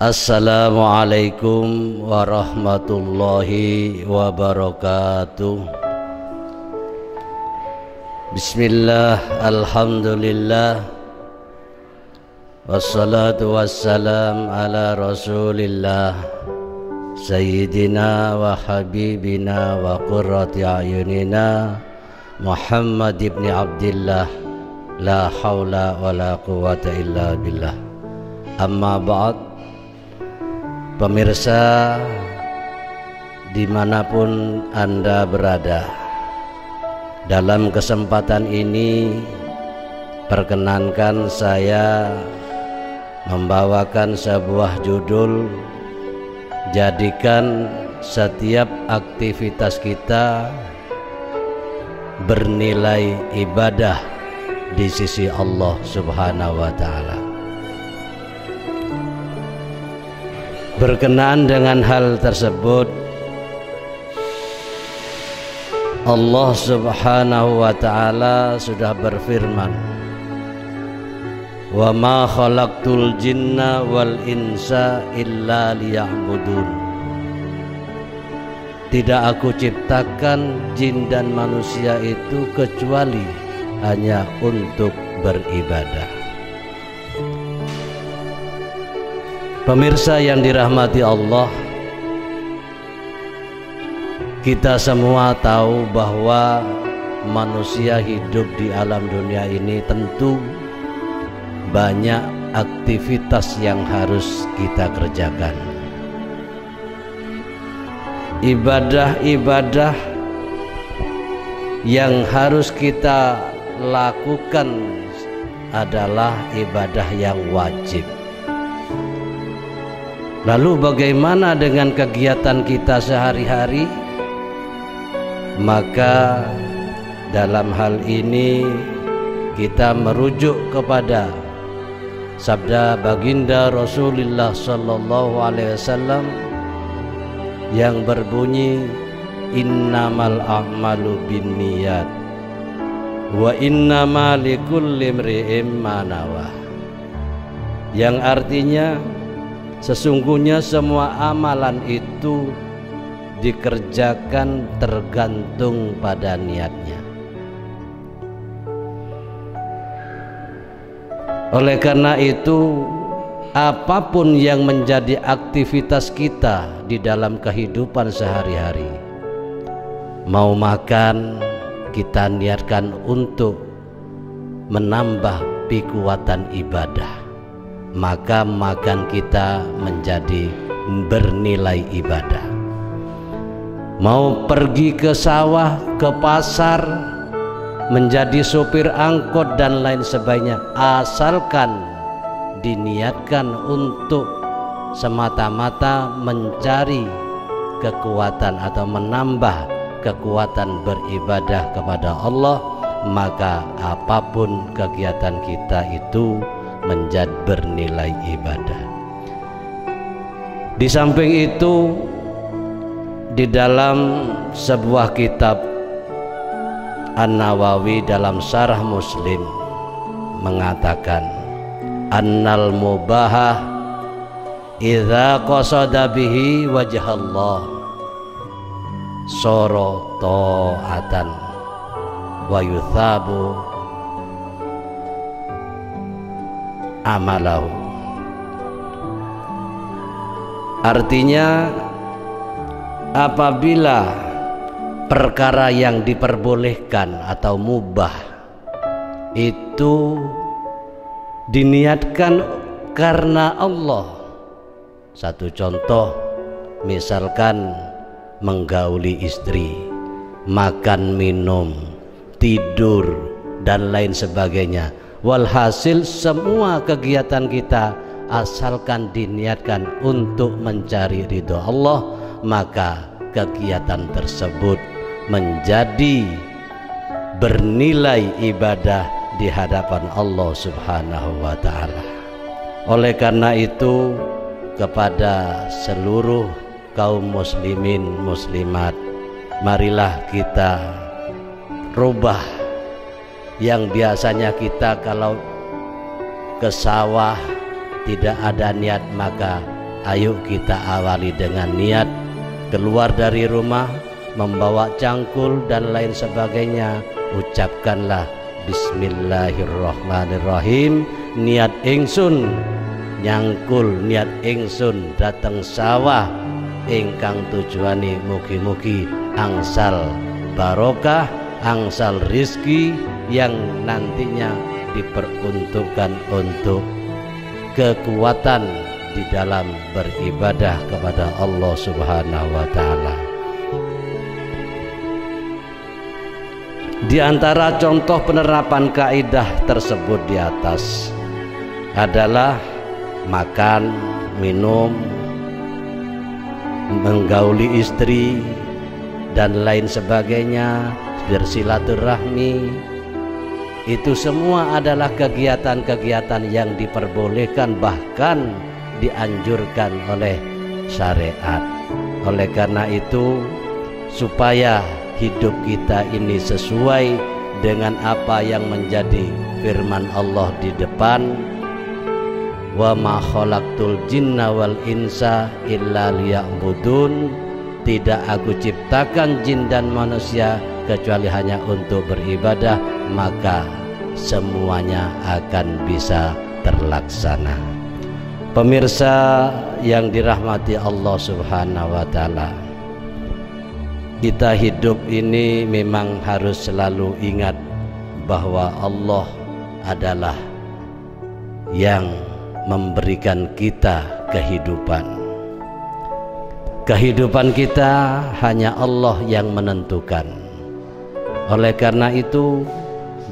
Assalamualaikum warahmatullahi wabarakatuh. Bismillah, alhamdulillah, wassalatu wassalam ala rasulillah, sayyidina wa habibina wa qurrati a'yunina Muhammad ibn Abdillah, la hawla wa la quwata illa billah. Amma ba'd. Pemirsa dimanapun Anda berada, dalam kesempatan ini perkenankan saya membawakan sebuah judul, jadikan setiap aktivitas kita bernilai ibadah di sisi Allah Subhanahu wa Ta'ala. Berkenaan dengan hal tersebut, Allah Subhanahu wa Ta'ala sudah berfirman, "Wa ma khalaqtul jinna wal insa illa liya'budun." Tidak aku ciptakan jin dan manusia itu kecuali hanya untuk beribadah. Pemirsa yang dirahmati Allah, kita semua tahu bahwa manusia hidup di alam dunia ini tentu banyak aktivitas yang harus kita kerjakan. Ibadah-ibadah yang harus kita lakukan adalah ibadah yang wajib. Lalu bagaimana dengan kegiatan kita sehari-hari? Maka dalam hal ini kita merujuk kepada sabda baginda Rasulullah sallallahu alaihi wasallam yang berbunyi, innamal a'malu binniyat wa innamal likulli imri'in ma nawa, yang artinya sesungguhnya semua amalan itu dikerjakan tergantung pada niatnya. Oleh karena itu, apapun yang menjadi aktivitas kita di dalam kehidupan sehari-hari, mau makan, kita niatkan untuk menambah kekuatan ibadah, maka makan kita menjadi bernilai ibadah. Mau pergi ke sawah, ke pasar, menjadi sopir angkot dan lain sebagainya, asalkan diniatkan untuk semata-mata mencari kekuatan atau menambah kekuatan beribadah kepada Allah, maka apapun kegiatan kita itu menjadi bernilai ibadah. Di samping itu, di dalam sebuah kitab An-Nawawi dalam Syarah Muslim mengatakan, annal mubahah idza qasada bihi wajhallah soro ta'atan wa yuthabu amalahu. Artinya, apabila perkara yang diperbolehkan atau mubah itu diniatkan karena Allah, satu contoh misalkan menggauli istri, makan minum, tidur dan lain sebagainya, walhasil semua kegiatan kita asalkan diniatkan untuk mencari ridho Allah, maka kegiatan tersebut menjadi bernilai ibadah di hadapan Allah Subhanahu wa Ta'ala. Oleh karena itu, kepada seluruh kaum muslimin muslimat, marilah kita rubah yang biasanya kita kalau ke sawah tidak ada niat, maka ayo kita awali dengan niat keluar dari rumah, membawa cangkul dan lain sebagainya. Ucapkanlah Bismillahirrahmanirrahim. Niat ingsun nyangkul, niat ingsun dateng sawah ingkang tujuane mugi-mugi angsal barokah, angsal rizki yang nantinya diperuntukkan untuk kekuatan di dalam beribadah kepada Allah Subhanahu wa Ta'ala. Di antara contoh penerapan kaidah tersebut di atas adalah makan, minum, menggauli istri dan lain sebagainya, bersilaturahmi. Itu semua adalah kegiatan-kegiatan yang diperbolehkan, bahkan dianjurkan oleh syariat. Oleh karena itu, supaya hidup kita ini sesuai dengan apa yang menjadi firman Allah di depan, wa ma khalaqtul jinna wal insa illa liya'budun, tidak aku ciptakan jin dan manusia kecuali hanya untuk beribadah, maka semuanya akan bisa terlaksana. Pemirsa yang dirahmati Allah Subhanahu wa Ta'ala, kita hidup ini memang harus selalu ingat bahwa Allah adalah yang memberikan kita kehidupan. Kehidupan kita hanya Allah yang menentukan. Oleh karena itu,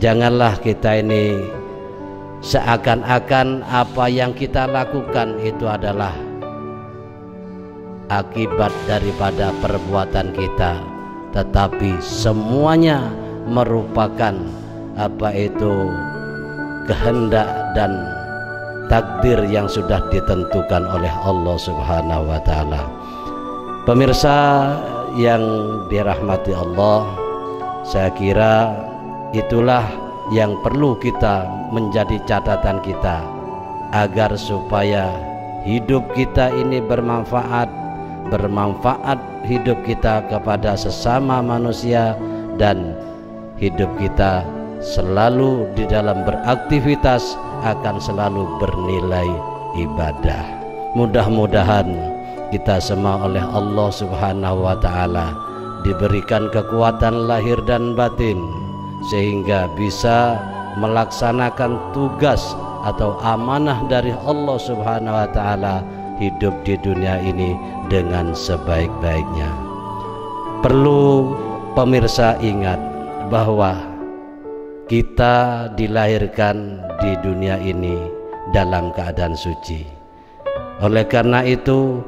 janganlah kita ini seakan-akan apa yang kita lakukan itu adalah akibat daripada perbuatan kita, tetapi semuanya merupakan kehendak dan takdir yang sudah ditentukan oleh Allah Subhanahu wa Ta'ala. Pemirsa yang dirahmati Allah, saya kira itulah yang perlu kita menjadi catatan kita, agar supaya hidup kita ini bermanfaat hidup kita kepada sesama manusia, dan hidup kita selalu di dalam beraktivitas akan selalu bernilai ibadah. Mudah-mudahan kita semua oleh Allah Subhanahu wa Ta'ala diberikan kekuatan lahir dan batin, sehingga bisa melaksanakan tugas atau amanah dari Allah Subhanahu wa Ta'ala, hidup di dunia ini dengan sebaik-baiknya. Perlu pemirsa ingat bahwa kita dilahirkan di dunia ini dalam keadaan suci. Oleh karena itu,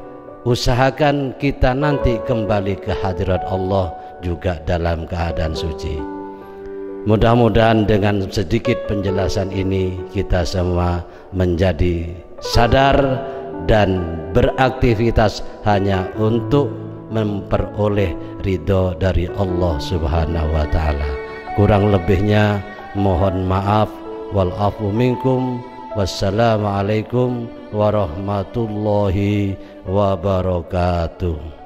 usahakan kita nanti kembali ke hadirat Allah juga dalam keadaan suci. Mudah-mudahan dengan sedikit penjelasan ini kita semua menjadi sadar dan beraktivitas hanya untuk memperoleh ridho dari Allah Subhanahu wa Ta'ala. Kurang lebihnya mohon maaf. Wal afu minkum. Wassalamualaikum warahmatullahi wabarakatuh.